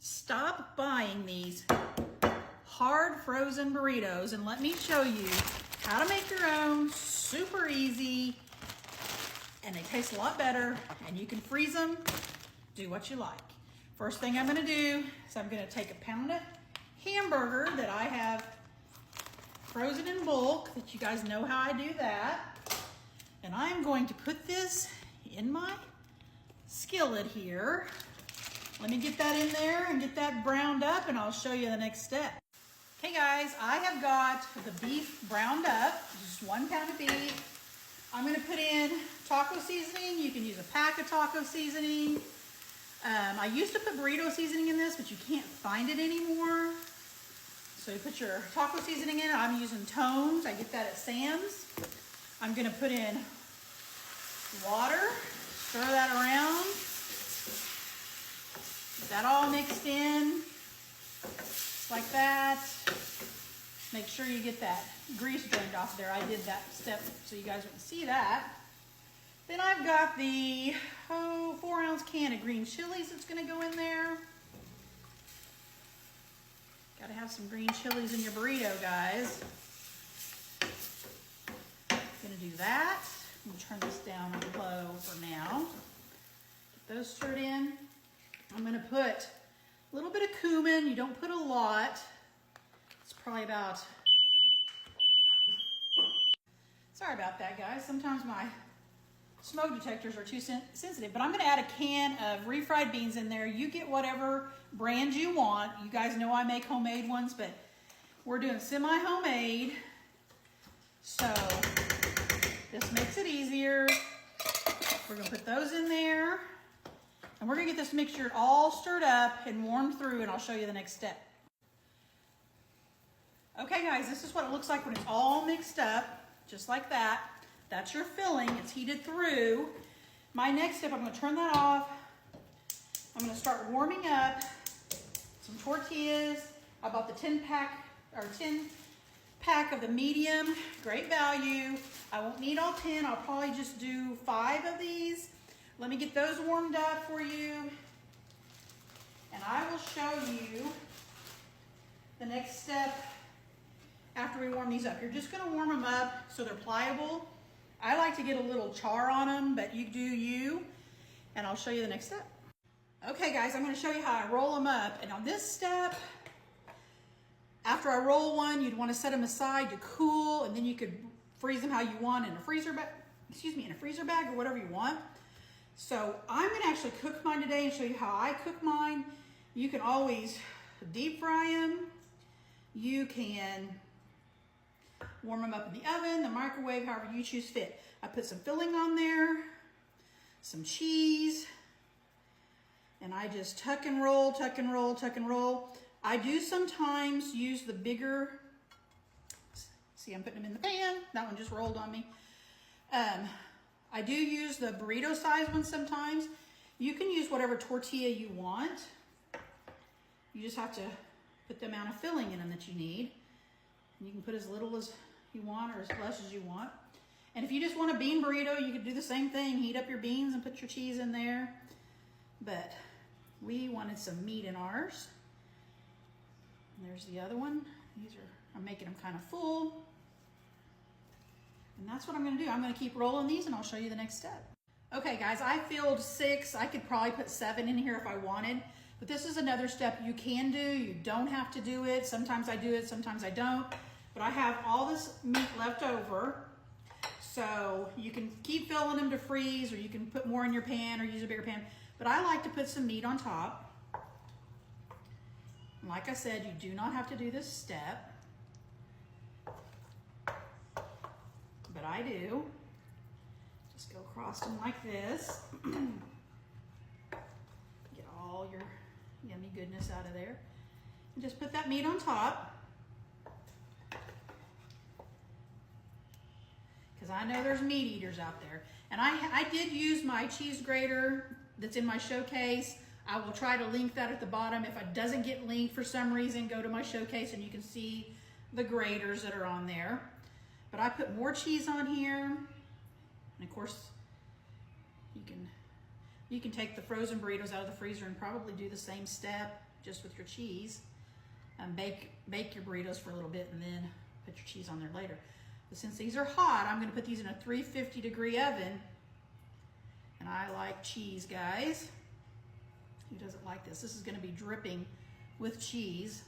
Stop buying these hard frozen burritos and let me show you how to make your own. Super easy, and they taste a lot better, and you can freeze them, do what you like. First thing I'm gonna do is I'm gonna take a pound of hamburger that I have frozen in bulk, that you guys know how I do that. And I'm going to put this in my skillet here. Let me get that in there and get that browned up, and I'll show you the next step. Okay guys, I have got the beef browned up, just 1 pound of beef. I'm gonna put in taco seasoning. You can use a pack of taco seasoning. I used to put burrito seasoning in this, but you can't find it anymore. So you put your taco seasoning in. I'm using Tones. I get that at Sam's. I'm gonna put in water, stir that around. Get that all mixed in, just like that. Make sure you get that grease drained off there. I did that step so you guys wouldn't see that. Then I've got the 4-ounce can of green chilies that's gonna go in there. Gotta have some green chilies in your burrito, guys. Gonna do that. I'm gonna turn this down on low for now. Get those stirred in. I'm gonna put a little bit of cumin. You don't put a lot. It's probably about, sorry about that, guys. Sometimes my smoke detectors are too sensitive, but I'm gonna add a can of refried beans in there. You get whatever brand you want. You guys know I make homemade ones, but we're doing semi-homemade. So this makes it easier. We're gonna put those in there, and we're gonna get this mixture all stirred up and warmed through, and I'll show you the next step. Okay guys, this is what it looks like when it's all mixed up, just like that. That's your filling, it's heated through. My next step, I'm gonna turn that off. I'm gonna start warming up some tortillas. I bought the 10 pack of the medium, great value. I won't need all 10, I'll probably just do 5 of these. Let me get those warmed up for you, and I will show you the next step after we warm these up. You're just gonna warm them up so they're pliable. I like to get a little char on them, but you do you, and I'll show you the next step. Okay guys, I'm gonna show you how I roll them up, and on this step, after I roll one, you'd wanna set them aside to cool, and then you could freeze them how you want in a freezer bag, in a freezer bag or whatever you want. So I'm gonna actually cook mine today and show you how I cook mine. You can always deep fry them. You can warm them up in the oven, the microwave, however you choose fit. I put some filling on there, some cheese, and I just tuck and roll, tuck and roll, tuck and roll. I do sometimes use the bigger, see I'm putting them in the pan, that one just rolled on me. I do use the burrito size one sometimes. You can use whatever tortilla you want. You just have to put the amount of filling in them that you need. You can put as little as you want or as less as you want. And if you just want a bean burrito, you could do the same thing. Heat up your beans and put your cheese in there. But we wanted some meat in ours. And there's the other one. I'm making them kind of full. And that's what I'm gonna do. I'm gonna keep rolling these, and I'll show you the next step. Okay guys, I filled 6. I could probably put 7 in here if I wanted. But this is another step you can do. You don't have to do it. Sometimes I do it, sometimes I don't. But I have all this meat left over. So you can keep filling them to freeze, or you can put more in your pan or use a bigger pan. But I like to put some meat on top. And like I said, you do not have to do this step. But I do. Just go across them like this. Get all your yummy goodness out of there. And just put that meat on top. Because I know there's meat eaters out there. And I did use my cheese grater that's in my showcase. I will try to link that at the bottom. If it doesn't get linked for some reason, go to my showcase and you can see the graters that are on there. But I put more cheese on here. And of course, you can take the frozen burritos out of the freezer and probably do the same step. just with your cheese. Bake your burritos for a little bit and then put your cheese on there later. But since these are hot, I'm gonna put these in a 350-degree oven. And I like cheese, guys. Who doesn't like this? This is gonna be dripping with cheese.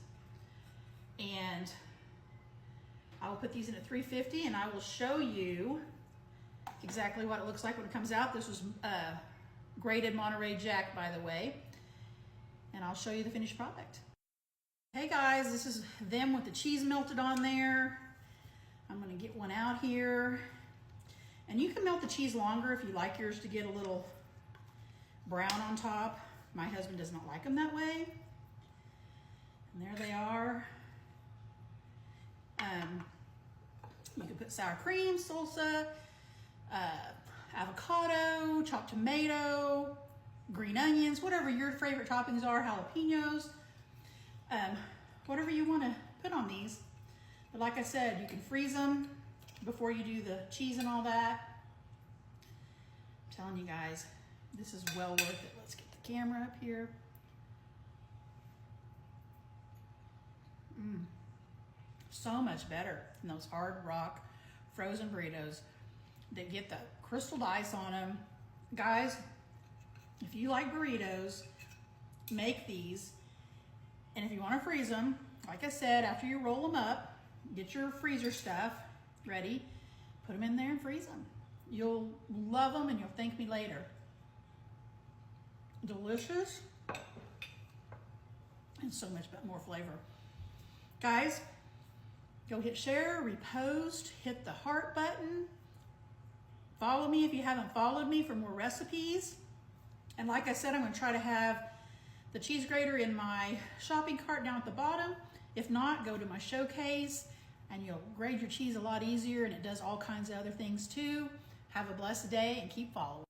And I will put these in at 350 and I will show you exactly what it looks like when it comes out. This was grated Monterey Jack, by the way. And I'll show you the finished product. Hey guys, this is them with the cheese melted on there. I'm gonna get one out here. And you can melt the cheese longer if you like yours to get a little brown on top. My husband does not like them that way. And there they are. You can put sour cream, salsa, avocado, chopped tomato, green onions, whatever your favorite toppings are, jalapenos, whatever you want to put on these. But like I said, you can freeze them before you do the cheese and all that. I'm telling you guys, this is well worth it. Let's get the camera up here. So much better than those Hard Rock frozen burritos that get the crystalled ice on them. Guys, if you like burritos, make these. And if you want to freeze them, like I said, after you roll them up, get your freezer stuff ready, put them in there and freeze them. You'll love them and you'll thank me later. Delicious and so much more flavor. Guys, go hit share, repost, hit the heart button. Follow me if you haven't followed me for more recipes. And like I said, I'm going to try to have the cheese grater in my shopping cart down at the bottom. If not, go to my showcase and you'll grate your cheese a lot easier, and it does all kinds of other things too. Have a blessed day and keep following.